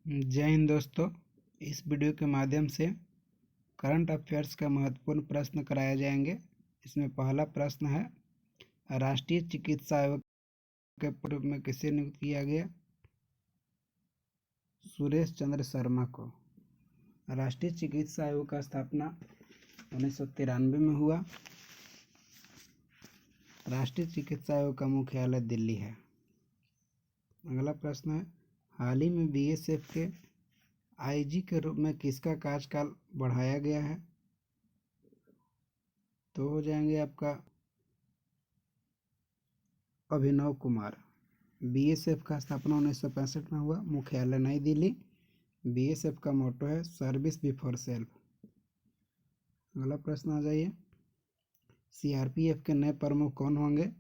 जय हिंद दोस्तों। इस वीडियो के माध्यम से करंट अफेयर्स का महत्वपूर्ण प्रश्न कराए जाएंगे। इसमें पहला प्रश्न है, राष्ट्रीय चिकित्सा आयोग के पूर्व में किसे नियुक्त किया गया? सुरेश चंद्र शर्मा को। राष्ट्रीय चिकित्सा आयोग का स्थापना 1993 में हुआ। राष्ट्रीय चिकित्सा आयोग का मुख्यालय दिल्ली है। अगला प्रश्न है, हाल ही में बीएसएफ के आईजी के रूप में किसका कार्यकाल बढ़ाया गया है? तो हो जाएंगे आपका अभिनव कुमार। बीएसएफ का स्थापना 1965 में हुआ, मुख्यालय नई दिल्ली। बीएसएफ का मोटो है सर्विस बिफोर सेल्फ। अगला प्रश्न आ जाइए, सीआरपीएफ के नए प्रमुख कौन होंगे?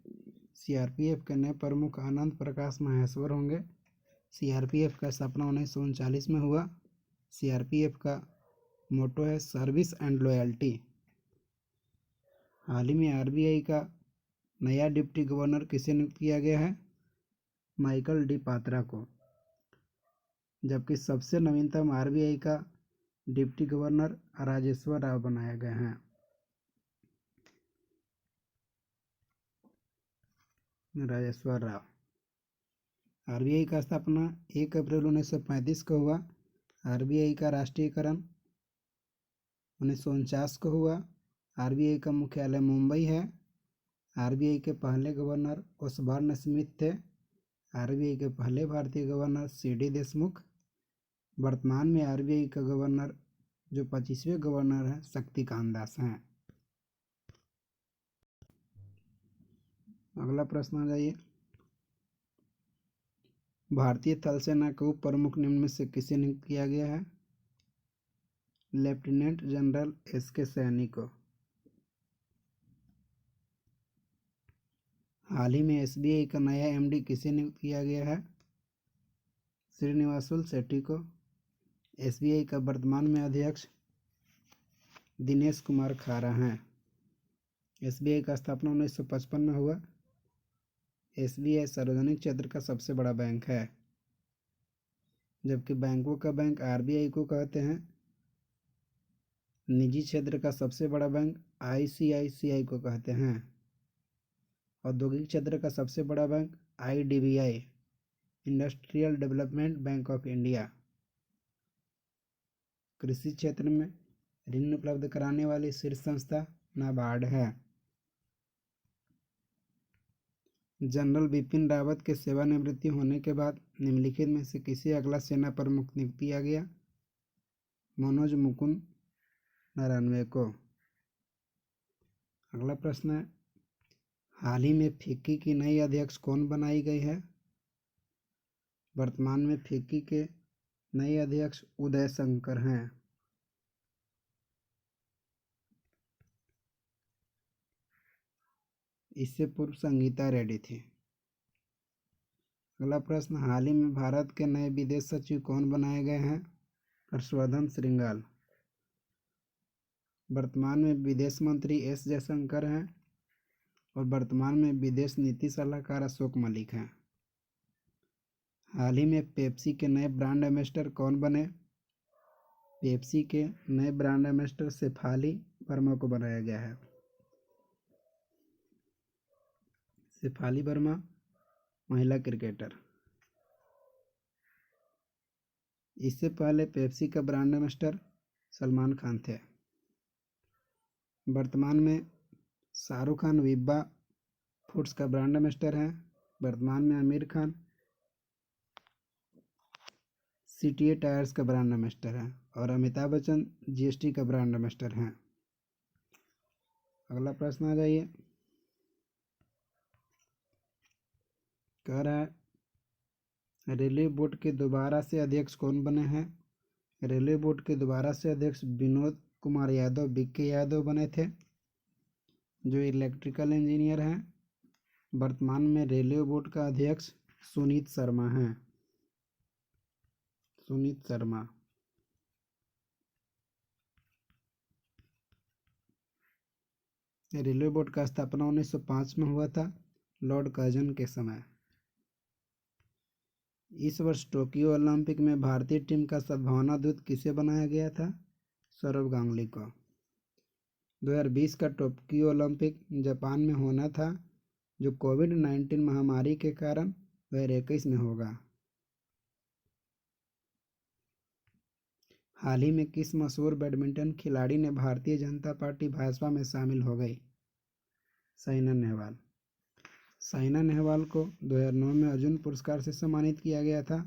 सीआरपीएफ के नए प्रमुख आनंद प्रकाश माहेश्वर होंगे। सीआरपीएफ का स्थापना 1939 में हुआ। सीआरपीएफ का मोटो है सर्विस एंड लॉयल्टी। हाल ही में आरबीआई का नया डिप्टी गवर्नर किसे नियुक्त किया गया है? माइकल डी पात्रा को। जबकि सबसे नवीनतम आरबीआई का डिप्टी गवर्नर राजेश्वर राव बनाए गए हैं। राजेश्वर राव। आरबीआई का स्थापना 1 अप्रैल 1935 को हुआ। आरबीआई का राष्ट्रीयकरण 1949 को हुआ। आरबीआई का मुख्यालय मुंबई है। आरबीआई के पहले गवर्नर ओसबॉर्न स्मिथ थे। आरबीआई के पहले भारतीय गवर्नर सीडी देशमुख। वर्तमान में आरबीआई का गवर्नर जो 25वें गवर्नर हैं शक्तिकांत दास हैं। अगला प्रश्न आ जाइए, भारतीय थल सेना के उप प्रमुख निम्न में से किसे नियुक्त किया गया है? लेफ्टिनेंट जनरल एसके सैनी को। हाल ही में एसबीआई का नया एमडी किसे नियुक्त किया गया है? श्रीनिवासुल शेट्टी को। एसबीआई का वर्तमान में अध्यक्ष दिनेश कुमार खारा हैं। एसबीआई का स्थापना 1955 में हुआ। एसबीआई सार्वजनिक क्षेत्र का सबसे बड़ा बैंक है, जबकि बैंकों का बैंक आरबीआई को कहते हैं। निजी क्षेत्र का सबसे बड़ा बैंक आईसीआईसीआई को कहते हैं। औद्योगिक क्षेत्र का सबसे बड़ा bank IDBI, industrial development bank of India. कृषि क्षेत्र में ऋण उपलब्ध कराने वाली शीर्ष संस्था नाबार्ड है। जनरल बिपिन रावत के सेवानिवृत्ति होने के बाद निम्नलिखित में से किसे अगला सेना प्रमुख नियुक्त किया गया? मनोज मुकुंद नरवणे को। अगला प्रश्न है, हाल ही में फिक्की की नई अध्यक्ष कौन बनाई गई है? वर्तमान में फिक्की के नए अध्यक्ष उदय शंकर हैं। इससे पूर्व संगीता रेड्डी थी। अगला प्रश्न, हाल ही में भारत के नए विदेश सचिव कौन बनाए गए हैं? हर्षवर्धन श्रृंगाल। वर्तमान में विदेश मंत्री एस जयशंकर हैं और वर्तमान में विदेश नीति सलाहकार अशोक मलिक हैं। हाल ही में पेप्सी के नए ब्रांड एम्बेसडर कौन बने? पेप्सी के नए ब्रांड एम्बेसडर शेफाली वर्मा को बनाया गया है। शेफाली वर्मा महिला क्रिकेटर। इससे पहले पेप्सी का ब्रांड एम्बेसडर सलमान खान थे। वर्तमान में शाहरुख खान विब्बा फूड्स का ब्रांड एम्बेसडर हैं। वर्तमान में आमिर खान सीटीए टायर्स का ब्रांड एम्बेसडर हैं और अमिताभ बच्चन जीएसटी का ब्रांड एम्बेसडर हैं। अगला प्रश्न आ जाइए, कह रहा है रेलवे बोर्ड के दोबारा से अध्यक्ष कौन बने हैं? रेलवे बोर्ड के दोबारा से अध्यक्ष विनोद कुमार यादव बीके यादव बने थे, जो इलेक्ट्रिकल इंजीनियर हैं। वर्तमान में रेलवे बोर्ड का अध्यक्ष सुनीत शर्मा हैं। सुनीत शर्मा। रेलवे बोर्ड का स्थापना 1905 में हुआ था, लॉर्ड कर्जन के समय। इस वर्ष टोक्यो ओलंपिक में भारतीय टीम का सद्भावना दूत किसे बनाया गया था? सौरव गांगुली को। 2020 का टोक्यो ओलंपिक जापान में होना था, जो कोविड-19 महामारी के कारण 2021 में होगा। हाल ही में किस मशहूर बैडमिंटन खिलाड़ी ने भारतीय जनता पार्टी भाजपा में शामिल हो गई? साइना नेहवाल। साइना नेहवाल को 2009 में अर्जुन पुरस्कार से सम्मानित किया गया था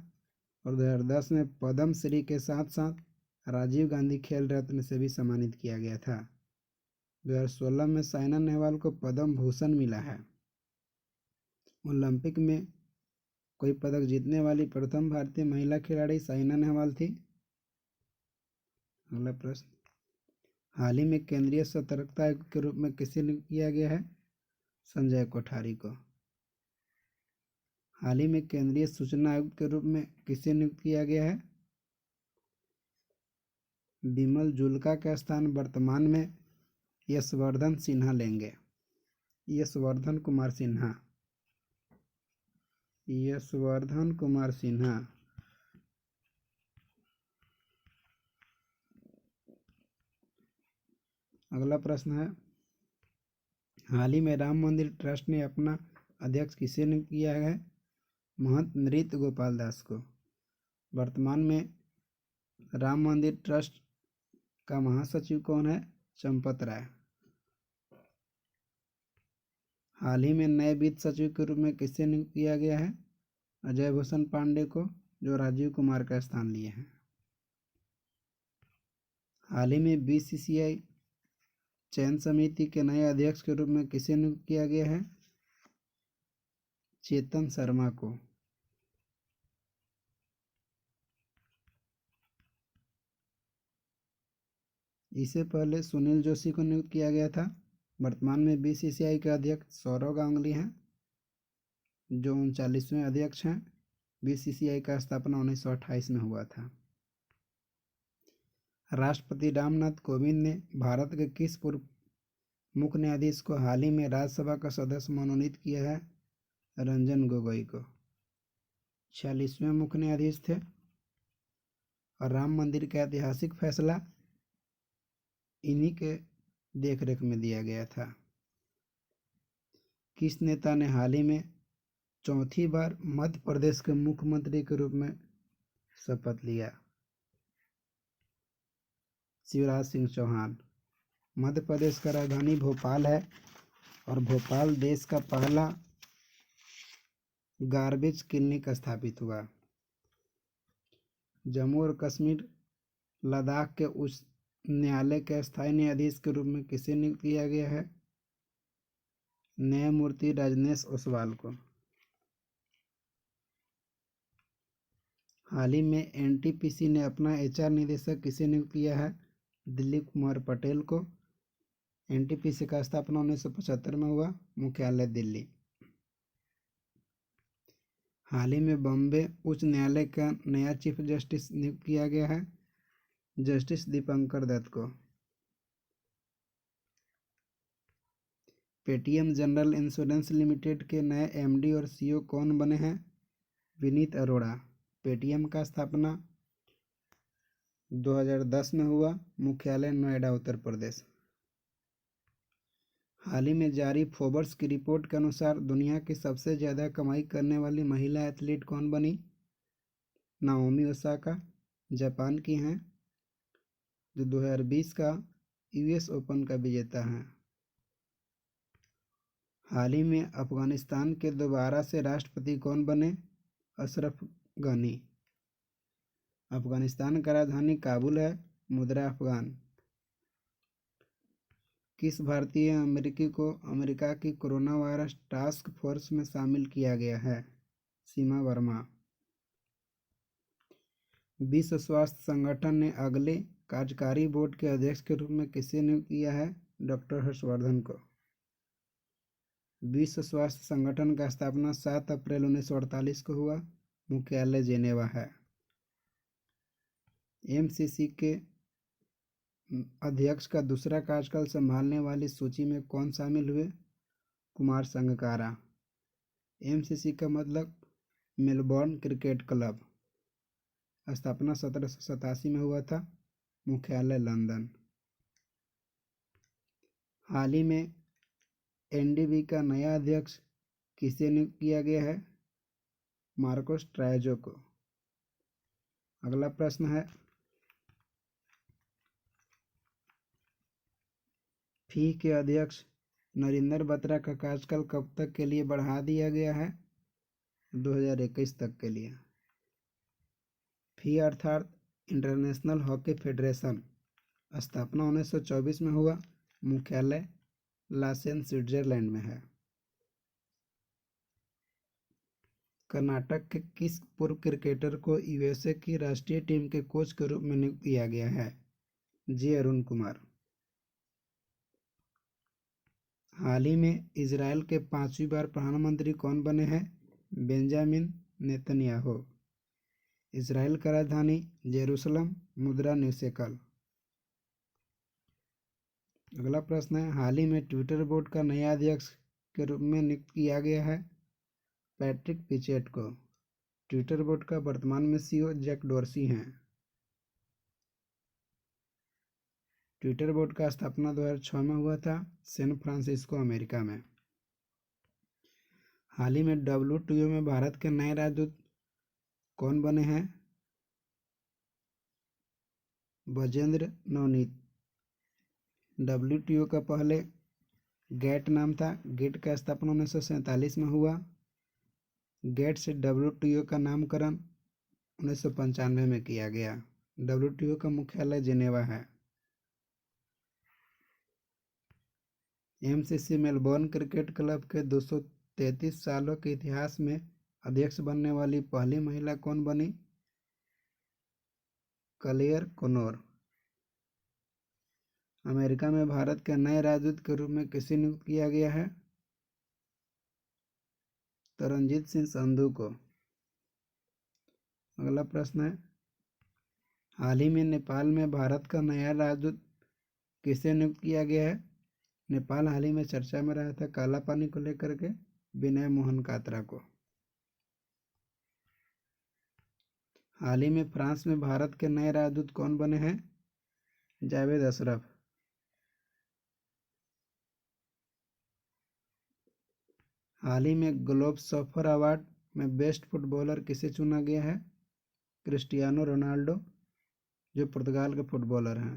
और 2010 में पद्म श्री के साथ साथ राजीव गांधी खेल रत्न से भी सम्मानित किया गया था। 2016 में साइना नेहवाल को पद्म भूषण मिला है। ओलंपिक में कोई पदक जीतने वाली प्रथम भारतीय महिला खिलाड़ी साइना नेहवाल थी। अगला प्रश्न, हाल ही में केंद्रीय सतर्कता आयुक्त के रूप में किसे नियुक्त किया गया है? संजय कोठारी को। हाल ही में केंद्रीय सूचना आयुक्त के रूप में किसे नियुक्त किया गया है? बिमल जुल्का का स्थान वर्तमान में यशवर्धन सिन्हा लेंगे। यशवर्धन कुमार सिन्हा। यशवर्धन कुमार सिन्हा। अगला प्रश्न है, हाल ही में राम मंदिर ट्रस्ट ने अपना अध्यक्ष किसे नियुक्त किया है? महंत नृत्य गोपाल दास को। वर्तमान में राम मंदिर ट्रस्ट का महासचिव कौन है? चंपत राय। हाल ही में नए वित्त सचिव के रूप में किसे नियुक्त किया गया है? अजय भूषण पांडे को, जो राजीव कुमार का स्थान लिए हैं। हाल ही में बीसीसीआई चयन समिति के नए अध्यक्ष के रूप में किसे नियुक्त किया गया है? चेतन शर्मा को। इससे पहले सुनील जोशी को नियुक्त किया गया था। वर्तमान में बीसीसीआई के अध्यक्ष सौरव गांगुली हैं, जो 39वें अध्यक्ष हैं। बीसीसीआई का स्थापना 1928 में हुआ था। राष्ट्रपति रामनाथ कोविंद ने भारत के किस पूर्व मुख्य न्यायाधीश को हाल ही में राज्यसभा का सदस्य मनोनीत किया है? रंजन गोगोई को। 46वें मुख्य न्यायाधीश थे और राम मंदिर का ऐतिहासिक फैसला इन्हीं के देखरेख में दिया गया था। किस नेता ने हाल ही में चौथी बार मध्य प्रदेश के मुख्यमंत्री के रूप में शपथ लिया? शिवराज सिंह चौहान। मध्य प्रदेश का राजधानी भोपाल है और भोपाल देश का पहला गार्बेज क्लिनिक स्थापित हुआ। जम्मू और कश्मीर लद्दाख के उच्च न्यायालय के स्थायी न्यायाधीश के रूप में किसे नियुक्त किया गया है? न्यायमूर्ति रजनेश ओसवाल को। हाल ही में एनटीपीसी ने अपना एचआर निदेशक किसे नियुक्त किया है? दिलीप कुमार पटेल को। एनटीपीसी का स्थापना 1975 में हुआ, मुख्यालय दिल्ली। हाल ही में बॉम्बे उच्च न्यायालय का नया चीफ जस्टिस नियुक्त किया गया है, जस्टिस दीपंकर दत्त को। पेटीएम जनरल इंश्योरेंस लिमिटेड के नए एमडी और सीईओ कौन बने हैं? विनीत अरोड़ा। पेटीएम का स्थापना 2010 में हुआ, मुख्यालय नोएडा उत्तर प्रदेश। हाल ही में जारी फोर्ब्स की रिपोर्ट के अनुसार दुनिया की सबसे ज़्यादा कमाई करने वाली महिला एथलीट कौन बनी? नाओमी ओसाका, जापान की हैं, जो 2020 का यूएस ओपन का विजेता हैं। हाल ही में अफगानिस्तान के दोबारा से राष्ट्रपति कौन बने? अशरफ गनी। अफगानिस्तान का राजधानी काबुल है, मुद्रा अफगान। किस भारतीय अमेरिकी को अमेरिका की कोरोना वायरस टास्क फोर्स में शामिल किया गया है? सीमा वर्मा। विश्व स्वास्थ्य संगठन ने अगले कार्यकारी बोर्ड के अध्यक्ष के रूप में किसे नियुक्त किया है? डॉक्टर हर्षवर्धन को। विश्व स्वास्थ्य संगठन का स्थापना 7 अप्रैल 1948 को हुआ, मुख्यालय जेनेवा है। एमसीसी के अध्यक्ष का दूसरा कार्यकाल संभालने वाली सूची में कौन शामिल हुए? कुमार संगकारा। एमसीसी का मतलब मेलबॉर्न क्रिकेट क्लब, स्थापना 1787 में हुआ था, मुख्यालय लंदन। हाल ही में एनडीबी का नया अध्यक्ष किसे नियुक्त किया गया है? मार्कोस ट्रायजो को। अगला प्रश्न है, फी के अध्यक्ष नरेंद्र बत्रा का कार्यकाल कब तक के लिए बढ़ा दिया गया है? 2021 तक के लिए। फी अर्थात इंटरनेशनल हॉकी फेडरेशन, स्थापना 1924 में हुआ, मुख्यालय लासेन स्विट्जरलैंड में है। कर्नाटक के किस पूर्व क्रिकेटर को यूएसए की राष्ट्रीय टीम के कोच के रूप में नियुक्त किया गया है? जी अरुण कुमार। हाल ही में इजराइल के 5वीं बार प्रधानमंत्री कौन बने हैं? Benjamin Netanyahu. इजराइल का राजधानी जेरूसलम, मुद्रा न्यू शेकल। अगला प्रश्न है, हाल ही में ट्विटर बोर्ड का नया अध्यक्ष के रूप में नियुक्त किया गया है? पैट्रिक पिचेट को। ट्विटर बोर्ड का वर्तमान में सीईओ जैक डोर्सी हैं। ट्विटर बोर्ड का स्थापना 2006 में हुआ था, सैन फ्रांसिस्को, अमेरिका में। हाल ही में WTO में भारत के नए राजदूत कौन बने हैं? बजेंद्र नवनीत। WTO का पहले गेट नाम था, गेट का स्थापना 1947 में हुआ। गेट से WTO का नामकरण 1995 में किया गया। WTO का मुख्यालय जिनेवा है। MCC मेलबॉर्न क्रिकेट क्लब के 233 सालों के इतिहास में अध्यक्ष बनने वाली पहली महिला कौन बनी? क्लेयर कोनोर। अमेरिका में भारत के नए राजदूत के रूप में किसे नियुक्त किया गया है? तरनजीत सिंह संधू को। अगला प्रश्न है, हाल ही में नेपाल में भारत का नया राजदूत किसे नियुक्त किया गया है? नेपाल हाल ही में चर्चा में रहा था काला पानी को लेकर के विनय मोहन कात्रा को। हाल ही में फ्रांस में भारत के नए राजदूत कौन बने हैं? जावेद अशरफ। हाल ही में ग्लोब सफर अवार्ड में बेस्ट फुटबॉलर किसे चुना गया है? क्रिस्टियानो रोनाल्डो, जो पुर्तगाल के फुटबॉलर हैं।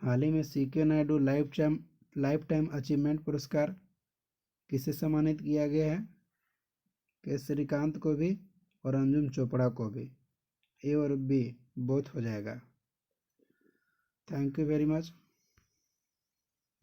हाल ही में CK Naidu life time achievement पुरस्कार किसे सम्मानित किया गया है? के श्रीकांत को भी और अंजुम चोपड़ा को भी। A और B बोथ हो जाएगा। Thank you very much.